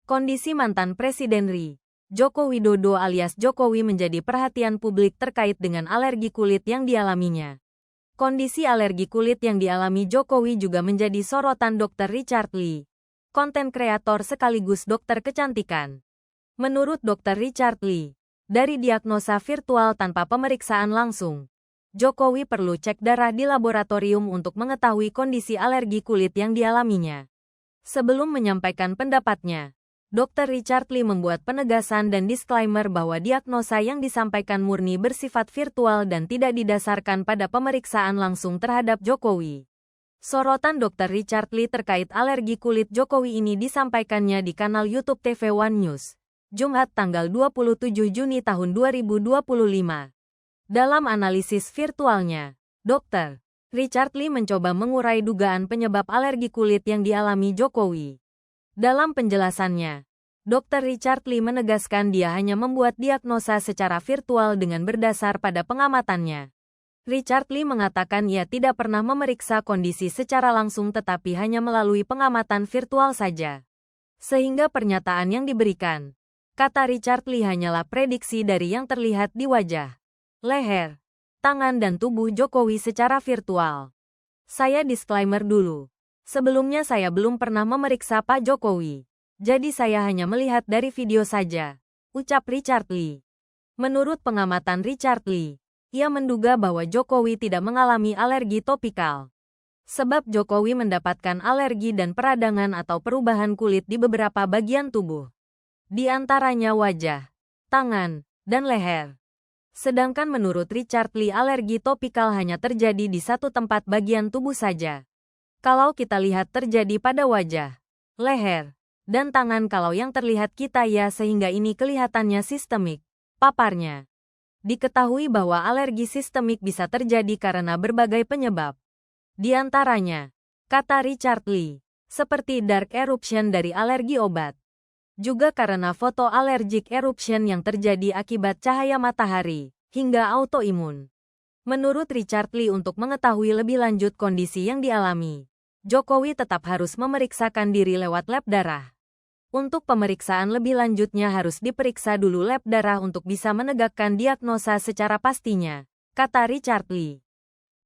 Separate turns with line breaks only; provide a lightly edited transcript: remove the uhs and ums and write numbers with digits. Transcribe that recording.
Kondisi mantan Presiden RI, Joko Widodo alias Jokowi menjadi perhatian publik terkait dengan alergi kulit yang dialaminya. Kondisi alergi kulit yang dialami Jokowi juga menjadi sorotan Dr. Richard Lee, konten kreator sekaligus dokter kecantikan. Menurut Dr. Richard Lee, dari diagnosa virtual tanpa pemeriksaan langsung, Jokowi perlu cek darah di laboratorium untuk mengetahui kondisi alergi kulit yang dialaminya. Sebelum menyampaikan pendapatnya, Dr. Richard Lee membuat penegasan dan disclaimer bahwa diagnosa yang disampaikan murni bersifat virtual dan tidak didasarkan pada pemeriksaan langsung terhadap Jokowi. Sorotan Dr. Richard Lee terkait alergi kulit Jokowi ini disampaikannya di kanal YouTube TV One News, Jumat tanggal 27 Juni tahun 2025. Dalam analisis virtualnya, Dr. Richard Lee mencoba mengurai dugaan penyebab alergi kulit yang dialami Jokowi. Dalam penjelasannya, Dr. Richard Lee menegaskan dia hanya membuat diagnosa secara virtual dengan berdasar pada pengamatannya. Richard Lee mengatakan ia tidak pernah memeriksa kondisi secara langsung tetapi hanya melalui pengamatan virtual saja. Sehingga pernyataan yang diberikan, kata Richard Lee, hanyalah prediksi dari yang terlihat di wajah, leher, tangan dan tubuh Jokowi secara virtual. Saya disclaimer dulu. Sebelumnya saya belum pernah memeriksa Pak Jokowi. Jadi saya hanya melihat dari video saja, ucap Richard Lee. Menurut pengamatan Richard Lee, ia menduga bahwa Jokowi tidak mengalami alergi topikal. Sebab Jokowi mendapatkan alergi dan peradangan atau perubahan kulit di beberapa bagian tubuh. Di antaranya wajah, tangan, dan leher. Sedangkan menurut Richard Lee alergi topikal hanya terjadi di satu tempat bagian tubuh saja. Kalau kita lihat terjadi pada wajah, leher, dan tangan kalau yang terlihat kita ya sehingga ini kelihatannya sistemik, paparnya. Diketahui bahwa alergi sistemik bisa terjadi karena berbagai penyebab. Di antaranya, kata Richard Lee, seperti dark eruption dari alergi obat. Juga karena photoallergic eruption yang terjadi akibat cahaya matahari, hingga autoimun. Menurut Richard Lee, untuk mengetahui lebih lanjut kondisi yang dialami, Jokowi tetap harus memeriksakan diri lewat lab darah. Untuk pemeriksaan lebih lanjutnya harus diperiksa dulu lab darah untuk bisa menegakkan diagnosa secara pastinya, kata Richard Lee.